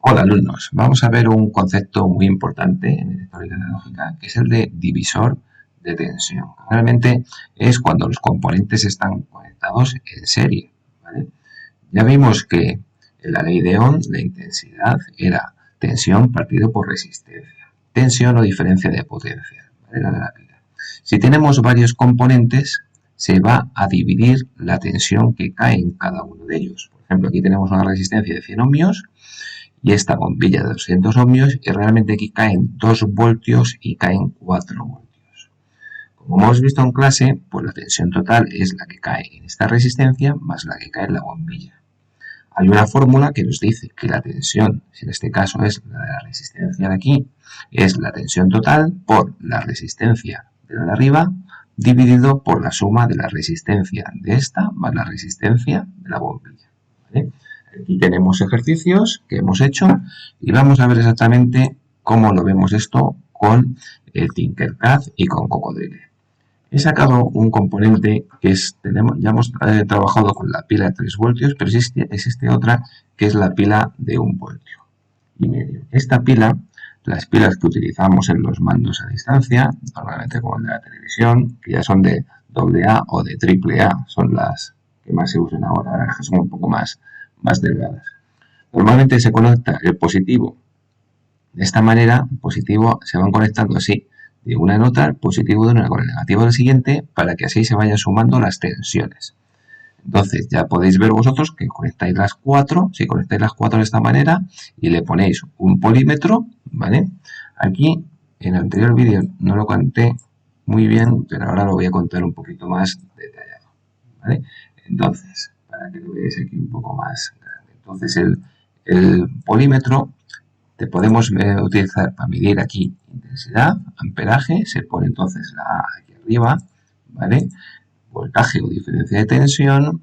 Hola alumnos, vamos a ver un concepto muy importante en electrónica analógica, que es el de divisor de tensión. Realmente es cuando los componentes están conectados en serie, ¿vale? Ya vimos que en la ley de Ohm la intensidad era tensión partido por resistencia, tensión o diferencia de potencia, ¿vale? La de la pila. Si tenemos varios componentes, se va a dividir la tensión que cae en cada uno de ellos. Por ejemplo, aquí tenemos una resistencia de 100 ohmios y esta bombilla de 200 ohmios y realmente aquí caen 2 voltios y caen 4 voltios. Como hemos visto en clase, pues la tensión total es la que cae en esta resistencia más la que cae en la bombilla. Hay una fórmula que nos dice que la tensión, si en este caso es la de la resistencia de aquí, es la tensión total por la resistencia de la de arriba dividido por la suma de la resistencia de esta más la resistencia de la bombilla, ¿vale? Aquí tenemos ejercicios que hemos hecho y vamos a ver exactamente cómo lo vemos esto con el Tinkercad y con Cocodrile. He sacado un componente que ya hemos trabajado con la pila de 3 voltios, pero existe otra que es la pila de 1,5 voltios. Esta pila, las pilas que utilizamos en los mandos a distancia, normalmente como el de la televisión, que ya son de AA o de AAA, son las que más se usan ahora que son un poco más delgadas. Normalmente se conecta el positivo de esta manera, el positivo se van conectando así, de una en otra, el positivo de una con el negativo del siguiente, para que así se vayan sumando las tensiones. Entonces ya podéis ver vosotros que conectáis las 4, si conectáis las 4 de esta manera y le ponéis un polímetro, ¿vale? Aquí en el anterior vídeo no lo conté muy bien, pero ahora lo voy a contar un poquito más detallado, ¿vale? Entonces, para que lo veáis aquí un poco más grande. Entonces el polímetro te podemos utilizar para medir aquí intensidad, amperaje, se pone entonces la A aquí arriba, ¿vale? Voltaje o diferencia de tensión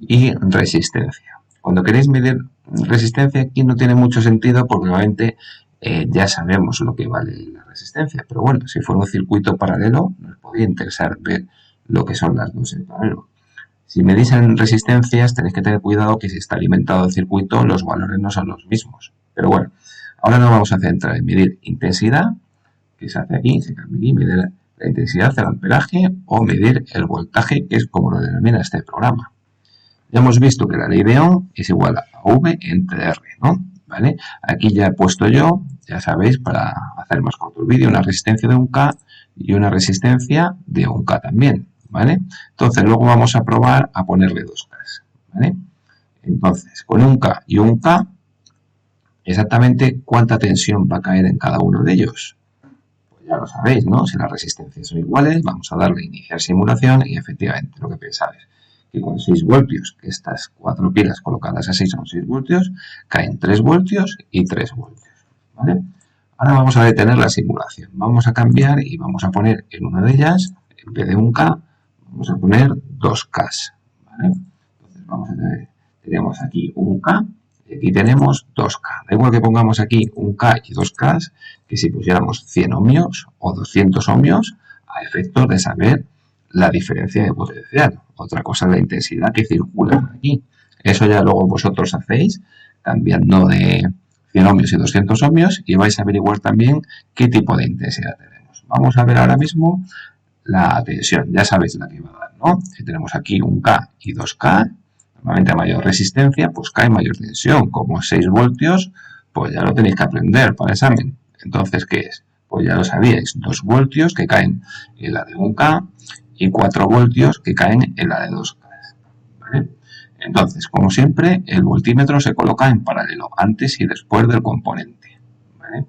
y resistencia. Cuando queréis medir resistencia aquí no tiene mucho sentido porque normalmente ya sabemos lo que vale la resistencia, pero bueno, si fuera un circuito paralelo nos podría interesar ver lo que son las dos en paralelo. Si medís en resistencias tenéis que tener cuidado que si está alimentado el circuito los valores no son los mismos, pero bueno, ahora nos vamos a centrar en medir intensidad, que se hace aquí, se cambia aquí, medir la intensidad del amperaje o medir el voltaje, que es como lo denomina este programa. Ya hemos visto que la ley de Ohm es igual a V entre R, ¿no? ¿Vale? Aquí ya he puesto yo, ya sabéis, para hacer más corto el vídeo, una resistencia de 1K y una resistencia de 1K también, ¿vale? Entonces luego vamos a probar a ponerle 2K, ¿vale? Entonces, con 1K y 1K, exactamente cuánta tensión va a caer en cada uno de ellos. Pues ya lo sabéis, ¿no? Si las resistencias son iguales, vamos a darle a iniciar simulación y efectivamente lo que pensáis, que con 6 voltios, que estas 4 pilas colocadas así son 6 voltios, caen 3 voltios y 3 voltios, ¿vale? Ahora vamos a detener la simulación. Vamos a cambiar y vamos a poner en una de ellas, en vez de 1K, vamos a poner 2K, ¿vale? Entonces vamos a tener, tenemos aquí 1K y aquí tenemos 2K. Da igual que pongamos aquí 1K y 2K, que si pusiéramos 100 ohmios o 200 ohmios, a efectos de saber la diferencia de potencial. Otra cosa es la intensidad que circula por aquí. Eso ya luego vosotros hacéis cambiando de 100 ohmios y 200 ohmios y vais a averiguar también qué tipo de intensidad tenemos. Vamos a ver ahora mismo la tensión. Ya sabéis la que va a dar, ¿no? Si tenemos aquí 1K y 2K, normalmente a mayor resistencia, pues cae mayor tensión. Como 6 voltios, pues ya lo tenéis que aprender para el examen. Entonces, ¿qué es? Pues ya lo sabíais, 2 voltios que caen en la de 1K y 4 voltios que caen en la de 2K, ¿vale? Entonces, como siempre, el voltímetro se coloca en paralelo, antes y después del componente, ¿vale?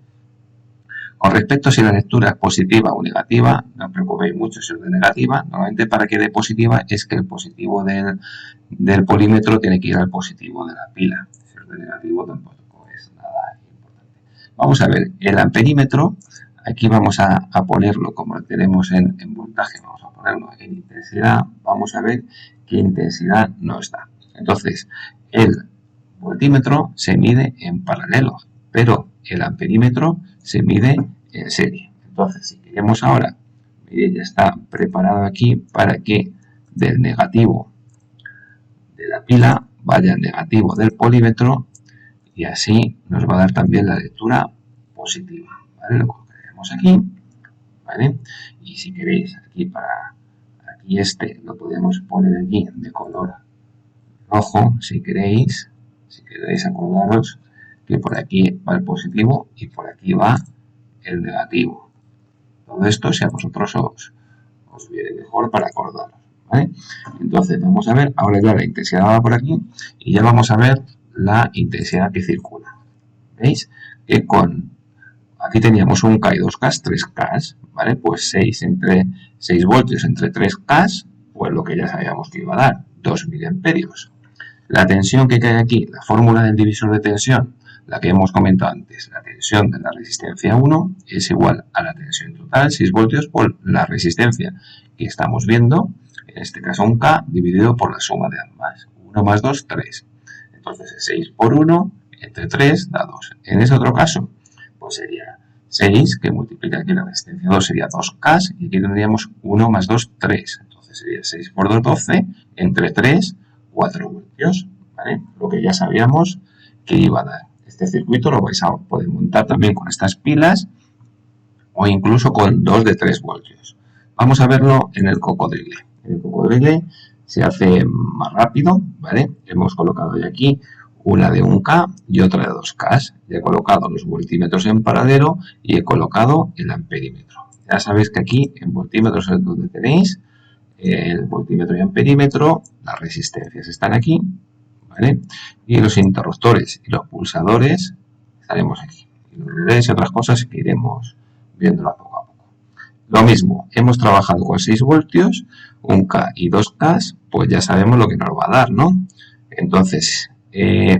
Con respecto a si la lectura es positiva o negativa, no os preocupéis mucho si es de negativa. Normalmente para que dé positiva es que el positivo del polímetro tiene que ir al positivo de la pila. Si es de negativo tampoco es nada importante. Vamos a ver, el amperímetro, aquí vamos a ponerlo como lo tenemos en voltaje, vamos a ponerlo en intensidad. Vamos a ver qué intensidad nos da. Entonces, el voltímetro se mide en paralelo, pero el amperímetro se mide en serie. Entonces, si queremos ahora, ya está preparado aquí para que del negativo de la pila vaya al negativo del polímetro y así nos va a dar también la lectura positiva, ¿vale? Lo colocaremos aquí, ¿vale? Y si queréis, aquí lo podemos poner aquí de color rojo, si queréis acordaros que por aquí va el positivo y por aquí va el negativo. Todo esto, si a vosotros os viene mejor para acordaros, ¿vale? Entonces vamos a ver, ahora ya la intensidad va por aquí y ya vamos a ver la intensidad que circula. ¿Veis? Que aquí teníamos un K y 2K, 3K, ¿vale? Pues 6 voltios entre 3K, pues lo que ya sabíamos que iba a dar, 2 miliamperios. La tensión que cae aquí, la fórmula del divisor de tensión, la que hemos comentado antes, la tensión de la resistencia 1 es igual a la tensión total, 6 voltios, por la resistencia que estamos viendo, en este caso un K, dividido por la suma de ambas. 1 más 2, 3. Entonces 6 por 1 entre 3 da 2. En ese otro caso, pues sería 6, que multiplica aquí la resistencia 2, sería 2K, y aquí tendríamos 1 más 2, 3. Entonces sería 6 por 2, 12, entre 3, 4 voltios, ¿vale? Lo que ya sabíamos que iba a dar. Este circuito lo vais a poder montar también con estas pilas o incluso con 2 de 3 voltios. Vamos a verlo en el cocodrile. En el cocodrile se hace más rápido, ¿vale? Hemos colocado ya aquí una de 1K y otra de 2K. Ya he colocado los voltímetros en paralelo y he colocado el amperímetro. Ya sabéis que aquí en voltímetros es donde tenéis el voltímetro y amperímetro, las resistencias están aquí, ¿vale? Y los interruptores y los pulsadores estaremos aquí. Y los relés y otras cosas que iremos viéndolo poco a poco. Lo mismo, hemos trabajado con 6 voltios, 1K y 2K, pues ya sabemos lo que nos va a dar, ¿no? Entonces,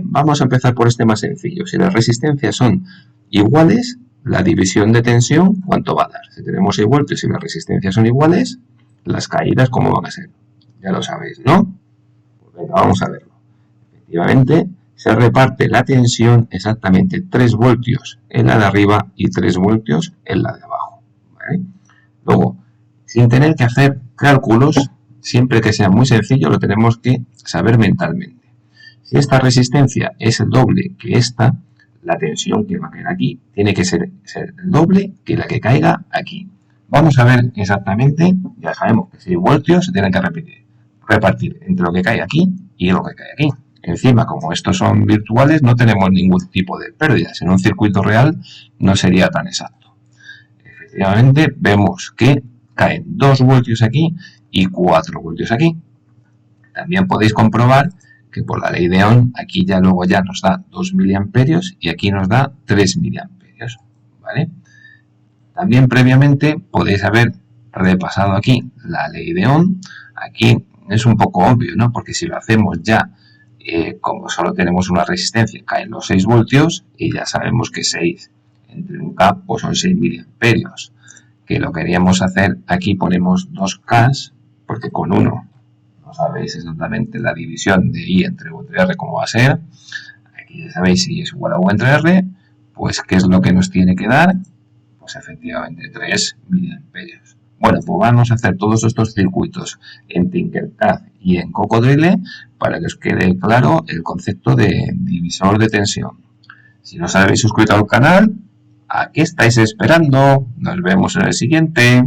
vamos a empezar por este más sencillo. Si las resistencias son iguales, la división de tensión, ¿cuánto va a dar? Si tenemos 6 voltios y las resistencias son iguales, las caídas, ¿cómo van a ser? Ya lo sabéis, ¿no? Pues venga, vamos a verlo. Efectivamente, se reparte la tensión exactamente 3 voltios en la de arriba y 3 voltios en la de abajo, ¿vale? Luego, sin tener que hacer cálculos, siempre que sea muy sencillo, lo tenemos que saber mentalmente. Si esta resistencia es el doble que esta, la tensión que va a caer aquí tiene que ser el doble que la que caiga aquí. Vamos a ver exactamente, ya sabemos que 6 voltios se tienen que repartir entre lo que cae aquí y lo que cae aquí. Encima, como estos son virtuales, no tenemos ningún tipo de pérdidas. En un circuito real no sería tan exacto. Efectivamente, vemos que caen 2 voltios aquí y 4 voltios aquí. También podéis comprobar que por la ley de Ohm, aquí ya luego ya nos da 2 miliamperios y aquí nos da 3 miliamperios, ¿vale? También previamente podéis haber repasado aquí la ley de Ohm. Aquí es un poco obvio, ¿no? Porque si lo hacemos ya, como solo tenemos una resistencia, caen los 6 voltios y ya sabemos que 6 entre 1K pues son 6 miliamperios. Que lo queríamos hacer, aquí ponemos 2K, porque con 1 no sabéis exactamente la división de I entre U entre R cómo va a ser. Aquí ya sabéis si es igual a U entre R, pues qué es lo que nos tiene que dar. Pues efectivamente 3 miliamperios. Bueno, pues vamos a hacer todos estos circuitos en Tinkercad y en Cocodrile para que os quede claro el concepto de divisor de tensión. Si no os habéis suscrito al canal, ¿a qué estáis esperando? Nos vemos en el siguiente.